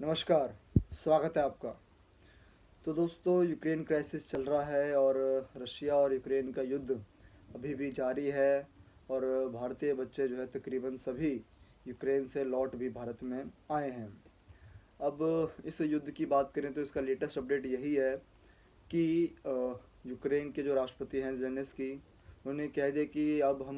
नमस्कार, स्वागत है आपका। तो दोस्तों, यूक्रेन क्राइसिस चल रहा है और रशिया और यूक्रेन का युद्ध अभी भी जारी है। और भारतीय बच्चे जो है तकरीबन सभी यूक्रेन से लौट भी भारत में आए हैं। अब इस युद्ध की बात करें तो इसका लेटेस्ट अपडेट यही है कि यूक्रेन के जो राष्ट्रपति हैं ज़ेलेंस्की, उन्होंने कह दिया कि अब हम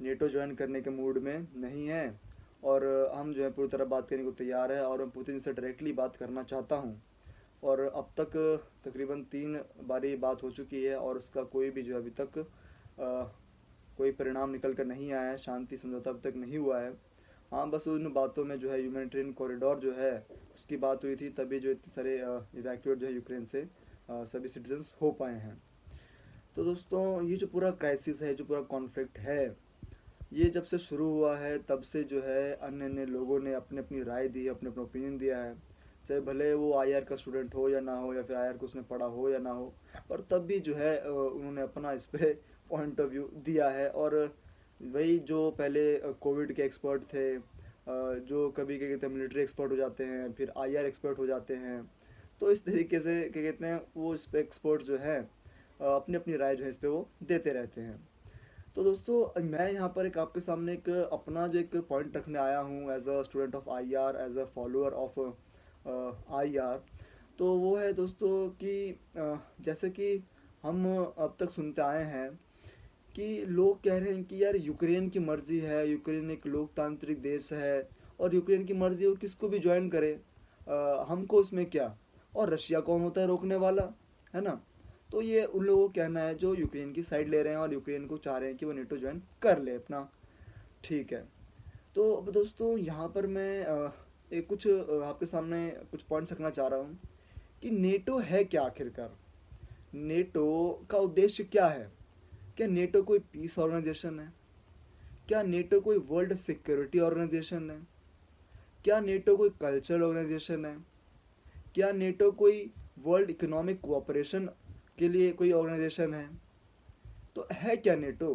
नेटो ज्वाइन करने के मूड में नहीं हैं और हम जो है पूरी तरह बात करने को तैयार है और मैं पुतिन से डायरेक्टली बात करना चाहता हूँ। और अब तक तकरीबन 3 बारी बात हो चुकी है और उसका कोई भी जो अभी तक कोई परिणाम निकल कर नहीं आया है, शांति समझौता अब तक नहीं हुआ है। हाँ, बस उन बातों में जो है ह्यूमैनिटेरियन कॉरिडोर जो है उसकी बात हुई थी, तभी जो इतने सारे इवैक्यूएट जो है यूक्रेन से सभी सिटीजन्स हो पाए हैं। तो दोस्तों, ये जो पूरा क्राइसिस है, जो पूरा कॉन्फ्लिक्ट है, ये जब से शुरू हुआ है तब से जो है अन्य अन्य लोगों ने अपने अपनी राय दी है, अपने अपना ओपिनियन दिया है। चाहे भले वो आईआर का स्टूडेंट हो या ना हो, या फिर आईआर को उसने पढ़ा हो या ना हो, पर तब भी जो है उन्होंने अपना इस पे पॉइंट ऑफ व्यू दिया है। और वही जो पहले कोविड के एक्सपर्ट थे, जो कभी क्या कहते हैं मिलिट्री एक्सपर्ट हो जाते हैं, फिर आईआर एक्सपर्ट हो जाते हैं, तो इस तरीके से क्या कहते हैं वो इस पे एक्सपर्ट जो है अपनी अपनी राय जो है इस पे वो देते रहते हैं। तो दोस्तों, मैं यहाँ पर एक आपके सामने एक अपना जो एक पॉइंट रखने आया हूँ as a student of IR, as a follower of IR. तो वो है दोस्तों कि जैसे कि हम अब तक सुनते आए हैं कि लोग कह रहे हैं कि यार यूक्रेन की मर्ज़ी है, यूक्रेन एक लोकतांत्रिक देश है और यूक्रेन की मर्ज़ी वो किसको भी ज्वाइन करे, हमको उसमें क्या, और रशिया कौन होता है रोकने वाला, है ना। तो ये उन लोगों का कहना है जो यूक्रेन की साइड ले रहे हैं और यूक्रेन को चाह रहे हैं कि वो नेटो ज्वाइन कर ले अपना। ठीक है। तो अब दोस्तों, यहाँ पर मैं एक कुछ आपके सामने कुछ पॉइंट्स रखना चाह रहा हूँ कि नेटो है क्या आखिरकार। नेटो का उद्देश्य क्या है? क्या नेटो कोई पीस ऑर्गेनाइजेशन है? क्या नेटो कोई वर्ल्ड सिक्योरिटी ऑर्गेनाइजेशन है? क्या नेटो कोई कल्चरल ऑर्गेनाइजेशन है? क्या नेटो कोई वर्ल्ड इकोनॉमिक कोऑपरेशन के लिए कोई ऑर्गेनाइजेशन है? तो है क्या नेटो?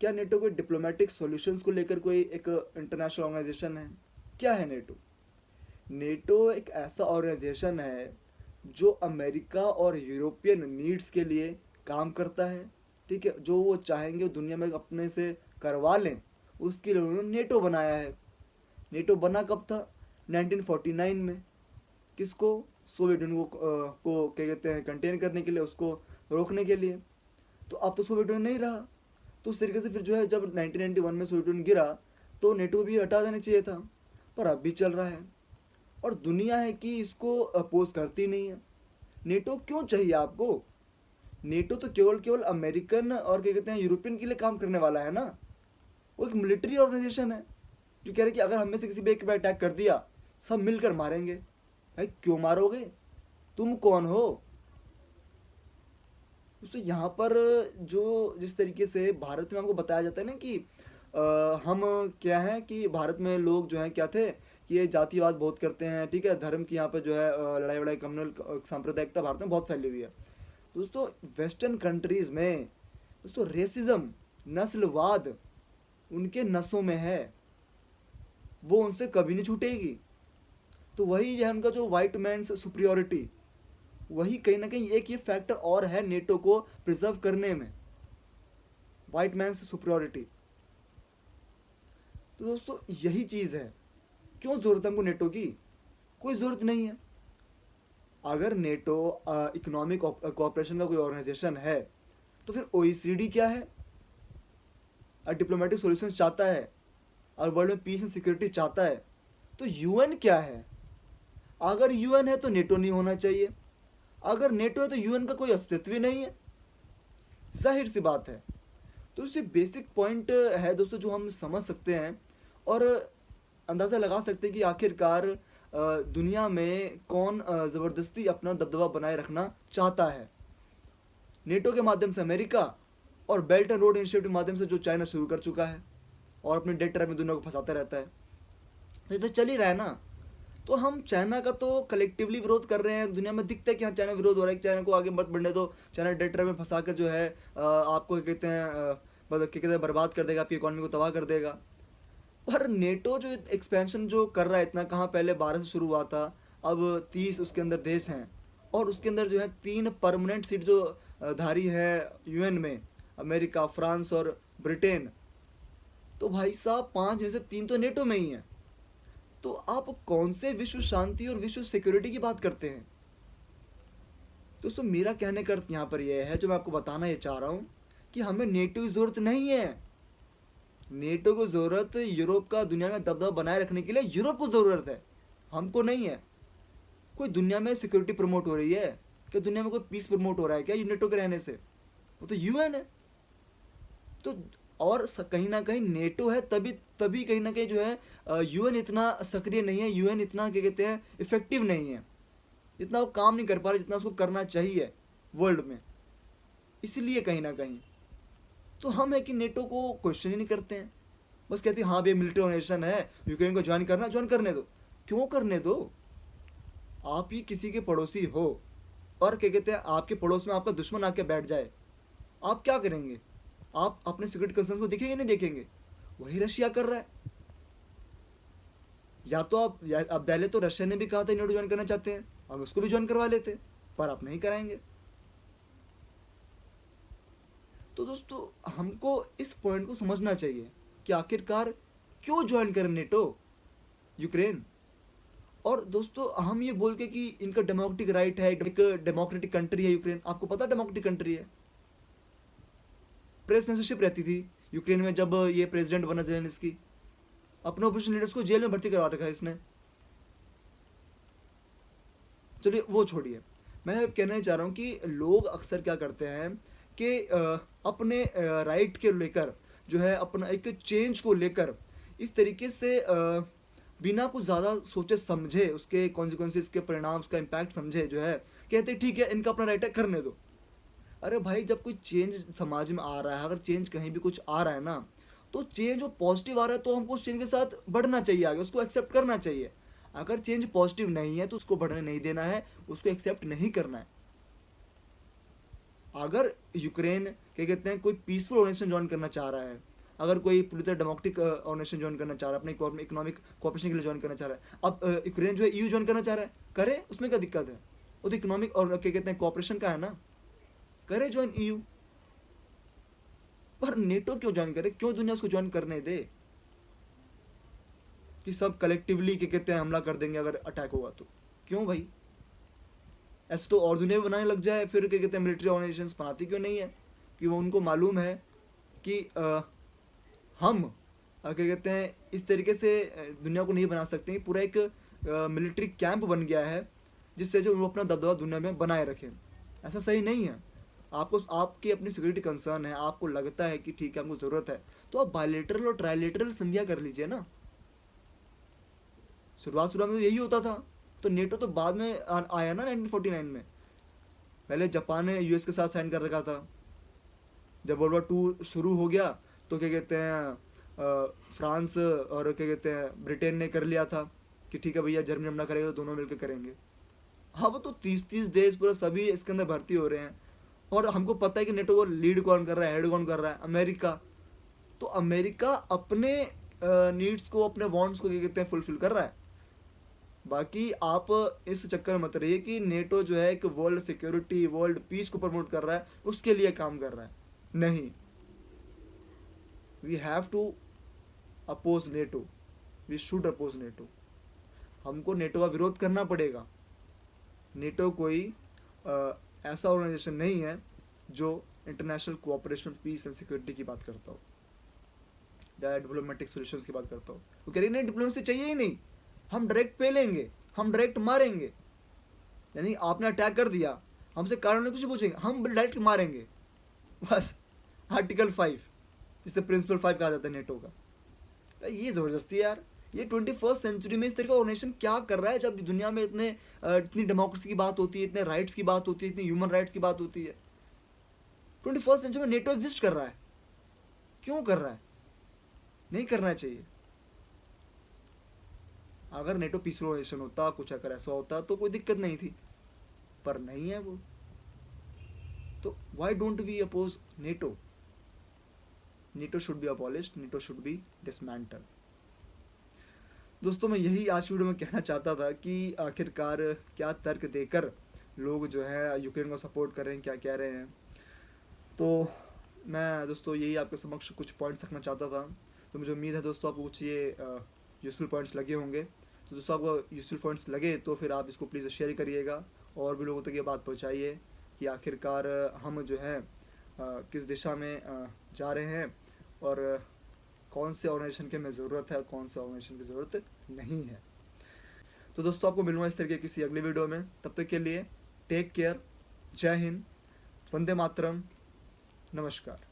क्या नेटो कोई डिप्लोमेटिक सॉल्यूशंस को लेकर कोई एक इंटरनेशनल ऑर्गेनाइजेशन है? क्या है नेटो? नेटो एक ऐसा ऑर्गेनाइजेशन है जो अमेरिका और यूरोपियन नीड्स के लिए काम करता है। ठीक है, जो वो चाहेंगे वो दुनिया में अपने से करवा लें, उसके लिए उन्होंने नेटो बनाया है। नेटो बना कब था? 1949 में। किसको? सोवियत यूनियन को क्या कहते हैं कंटेन करने के लिए, उसको रोकने के लिए। तो अब तो सोवियत यूनियन नहीं रहा, तो उस तरीके से फिर जो है जब 1991 में सोवियत यूनियन गिरा तो नेटो भी हटा देना चाहिए था, पर अब भी चल रहा है और दुनिया है कि इसको अपोज करती नहीं है। नेटो क्यों चाहिए आपको? नेटो तो केवल केवल अमेरिकन और क्या कहते हैं यूरोपियन के लिए काम करने वाला है ना। वो एक मिलिट्री ऑर्गेनाइजेशन है जो कह रहे कि अगर हम में से किसी पे एक पे अटैक कर दिया, सब मिलकर मारेंगे। भाई क्यों मारोगे? तुम कौन हो? तो यहाँ पर जो जिस तरीके से भारत में हमको बताया जाता है ना कि हम क्या है कि भारत में लोग जो हैं क्या थे कि ये जातिवाद बहुत करते हैं। ठीक है, धर्म की यहाँ पे जो है लड़ाई वड़ाई कम्युनल सांप्रदायिकता भारत में बहुत फैली हुई है। दोस्तों, वेस्टर्न कंट्रीज़ में दोस्तों रेसिज्म, नस्लवाद उनके नसों में है, वो उनसे कभी नहीं छूटेगी। तो वही है उनका जो वाइट मैन्स सुप्रियोरिटी, वही कहीं ना कहीं एक ये फैक्टर और है नेटो को प्रिजर्व करने में, वाइट मैन्स सुप्रियोरिटी। तो दोस्तों, यही चीज़ है। क्यों ज़रूरत है हमको नेटो की? कोई ज़रूरत नहीं है। अगर नेटो इकोनॉमिक कोऑपरेशन का कोई ऑर्गेनाइजेशन है तो फिर ओईसीडी क्या है? डिप्लोमेटिक सॉल्यूशन चाहता है और वर्ल्ड में पीस एंड सिक्योरिटी चाहता है। तो यूएन क्या है? अगर यूएन है तो नेटो नहीं होना चाहिए, अगर नेटो है तो यूएन का कोई अस्तित्व ही नहीं है। जाहिर सी बात है। तो इससे बेसिक पॉइंट है दोस्तों जो हम समझ सकते हैं और अंदाज़ा लगा सकते हैं कि आखिरकार दुनिया में कौन ज़बरदस्ती अपना दबदबा बनाए रखना चाहता है। नेटो के माध्यम से अमेरिका, और बेल्ट एंड रोड इनिशिएटिव के माध्यम से जो चाइना शुरू कर चुका है और अपने डेट ट्रैप में दुनिया को फंसाता रहता है। तो ये तो चल ही रहा है ना। तो हम चाइना का तो कलेक्टिवली विरोध कर रहे हैं, दुनिया में दिखता है कि हाँ चाइना विरोध हो रहा है कि चाइना को आगे मत बढ़ने दो, चाइना डेट ट्रैप में फंसा कर जो है आपको क्या कहते हैं बर्बाद कर देगा, आपकी इकॉनमी को तबाह कर देगा। पर नेटो जो एक्सपेंशन जो कर रहा है इतना, कहाँ पहले 12 से शुरू हुआ था, अब 30 उसके अंदर देश हैं, और उसके अंदर जो है 3 परमानेंट सीट जो धारी है यूएन में, अमेरिका, फ्रांस और ब्रिटेन। तो भाई साहब 5 में से 3 तो नेटो में ही हैं। तो आप कौन से विश्व शांति और विश्व सिक्योरिटी की बात करते हैं? दोस्तों मेरा कहने का अर्थ यहाँ पर यह है, जो मैं आपको बताना ये चाह रहा हूँ, कि हमें नेटो की ज़रूरत नहीं है। नेटो को ज़रूरत यूरोप का दुनिया में दबदबा बनाए रखने के लिए यूरोप को ज़रूरत है, हमको नहीं है। कोई दुनिया में सिक्योरिटी प्रमोट हो रही है क्या? दुनिया में कोई पीस प्रमोट हो रहा है क्या नेटो के रहने से? वो तो यूएन है। तो और कहीं ना कहीं नेटो है, तभी तभी कहीं ना कहीं जो है यूएन इतना सक्रिय नहीं है, यूएन इतना क्या कहते हैं इफेक्टिव नहीं है, इतना वो काम नहीं कर पा रहा जितना उसको करना चाहिए वर्ल्ड में। इसलिए कहीं ना कहीं तो हम है कि नेटो को क्वेश्चन ही नहीं करते हैं, बस कहते हैं हाँ भाई मिलिट्री ऑर्गेनाइजेशन है, यूक्रेन को ज्वाइन करना, ज्वाइन करने दो। क्यों करने दो? आप ही किसी के पड़ोसी हो, और क्या कहते हैं आपके पड़ोस में आपका दुश्मन आके बैठ जाए, आप क्या करेंगे? आप अपने सिक्योरिटी कंसर्न को देखेंगे नहीं देखेंगे? वही रशिया कर रहा है। या तो अब पहले तो रशिया ने भी कहा था नेटो ज्वाइन करना चाहते हैं, हम उसको भी ज्वाइन करवा लेते, पर आप नहीं कराएंगे। तो दोस्तों हमको इस पॉइंट को समझना चाहिए कि आखिरकार क्यों ज्वाइन करें नेटो यूक्रेन। और दोस्तों हम ये बोल के कि इनका डेमोक्रेटिक राइट है, एक डेमोक्रेटिक कंट्री है यूक्रेन, आपको पता डेमोक्रेटिक कंट्री है? प्रेस सेंसरशिप रहती थी यूक्रेन में जब ये प्रेसिडेंट बना ज़ेलेंस्की, अपने ऑपोजिशन लीडर्स को जेल में भर्ती करवा रखा है इसने। चलिए वो छोड़िए, मैं कहना चाह रहा हूँ कि लोग अक्सर क्या करते हैं कि अपने राइट के लेकर जो है अपना एक चेंज को लेकर इस तरीके से बिना कुछ ज़्यादा सोचे समझे उसके कॉन्सिक्वेंसेस के परिणाम, उसका इम्पैक्ट समझे जो है कहते ठीक है इनका अपना राइट है करने दो। अरे भाई जब कोई चेंज समाज में आ रहा है, अगर चेंज कहीं भी कुछ आ रहा है ना, तो चेंज वो पॉजिटिव आ रहा है तो हमको उस चेंज के साथ बढ़ना चाहिए, आगे उसको एक्सेप्ट करना चाहिए। अगर चेंज पॉजिटिव नहीं है तो उसको बढ़ने नहीं देना है, उसको एक्सेप्ट नहीं करना है। अगर यूक्रेन क्या कहते हैं कोई पीसफुल ऑर्गेनाइजेशन ज्वाइन करना चाह रहा है, अगर कोई पूरी तरह डेमोक्रेटिक ऑर्गेनाइजेशन ज्वाइन करना चाह रहा है, अपने इकोनॉमिक कॉपरेशन के लिए ज्वाइन करना चाह रहा है, अब यूक्रेन जो है ईयू ज्वाइन करना चाह रहा है, करे, उसमें क्या दिक्कत है? वो तो इकोनॉमिक और क्या कहते हैं कॉपरेशन का है ना, करे ज्वाइन ईयू। पर नेटो क्यों ज्वाइन करे? क्यों दुनिया उसको ज्वाइन करने दे कि सब कलेक्टिवली क्या कहते हैं हमला कर देंगे अगर अटैक होगा तो? क्यों भाई? ऐसे तो और दुनिया में बनाने लग जाए, फिर क्या कहते हैं मिलिट्री ऑर्गेनाइजेशंस बनाती क्यों नहीं है? कि वो उनको मालूम है कि हम क्या कहते हैं इस तरीके से दुनिया को नहीं बना सकते, पूरा एक मिलिट्री कैंप बन गया है जिससे जो वो अपना दबदबा दुनिया में बनाए रखें। ऐसा सही नहीं है। आपको आपकी अपनी सिक्योरिटी कंसर्न है, आपको लगता है कि ठीक है हमको ज़रूरत है, तो आप बायलेटरल और ट्रायलेटरल संधियाँ कर लीजिए ना। शुरुआत में तो यही होता था, तो नेटो तो बाद में आया ना 1949 में। पहले जापान ने यूएस के साथ साइन कर रखा था, जब वर्ल्ड वॉर 2 शुरू हो गया तो क्या कहते हैं फ्रांस और क्या कहते हैं ब्रिटेन ने कर लिया था कि ठीक है भैया जर्मनी हमला करेगा तो दोनों मिलकर करेंगे। अब तो 30-30 देश पूरा सभी इसके अंदर भर्ती हो रहे हैं, और हमको पता है कि नेटो को लीड कौन कर रहा है, हेड कौन कर रहा है? अमेरिका। तो अमेरिका अपने नीड्स को, अपने वांट्स को क्या कहते हैं फुलफिल कर रहा है। बाकी आप इस चक्कर में मत रहिए कि नेटो जो है एक वर्ल्ड सिक्योरिटी, वर्ल्ड पीस को प्रमोट कर रहा है, उसके लिए काम कर रहा है। नहीं, we have to oppose NATO, we should oppose NATO. हमको नेटो का विरोध करना पड़ेगा। नेटो कोई ऐसा ऑर्गेनाइजेशन नहीं है जो international cooperation, peace and security की बात करता हो या डिप्लोमेटिक सॉल्यूशंस की बात करता हो। वो कह रही नहीं डिप्लोमेसी चाहिए ही नहीं, हम डायरेक्ट पे लेंगे, हम डायरेक्ट मारेंगे। यानी आपने अटैक कर दिया, हमसे कारण नहीं कुछ पूछेंगे, हम डायरेक्ट मारेंगे बस। आर्टिकल 5 जिसे प्रिंसिपल 5 कहा जाता है नेटो का, ये ज़बरदस्ती है यार। ये 21st सेंचुरी में इस तरह का ऑर्गेनाइजेशन क्या कर रहा है, जब दुनिया में इतनी डेमोक्रेसी की बात होती है, इतने राइट्स की बात होती है, इतनी ह्यूमन राइट्स की बात होती है। 21st सेंचुरी में नेटो एग्जिस्ट कर रहा है, क्यों कर रहा है? नहीं करना चाहिए। अगर नेटो पीसफुल ऑर्गेनाइजेशन होता, कुछ अगर ऐसा होता तो कोई दिक्कत नहीं थी, पर नहीं है वो। तो why don't we oppose NATO? NATO should be abolished, NATO should be dismantle. दोस्तों मैं यही आज की वीडियो में कहना चाहता था कि आखिरकार क्या तर्क देकर लोग जो है यूक्रेन को सपोर्ट कर रहे हैं, क्या कह रहे हैं। तो मैं दोस्तों यही आपके समक्ष कुछ पॉइंट्स रखना चाहता था। तो मुझे उम्मीद है दोस्तों आपको कुछ ये यूज़फुल पॉइंट्स लगे होंगे। तो दोस्तों आपको यूज़फुल पॉइंट्स लगे तो फिर आप इसको प्लीज़ शेयर करिएगा और भी लोगों तक ये बात पहुँचाइए कि आखिरकार हम जो है किस दिशा में जा रहे हैं और कौन से ऑर्गेनाइजेशन की हमें ज़रूरत है और कौन से ऑर्गेनाइजेशन की ज़रूरत नहीं है। तो दोस्तों आपको मिलूंगा इस तरीके किसी अगली वीडियो में। तब तक के लिए टेक केयर, जय हिंद, वंदे मातरम, नमस्कार।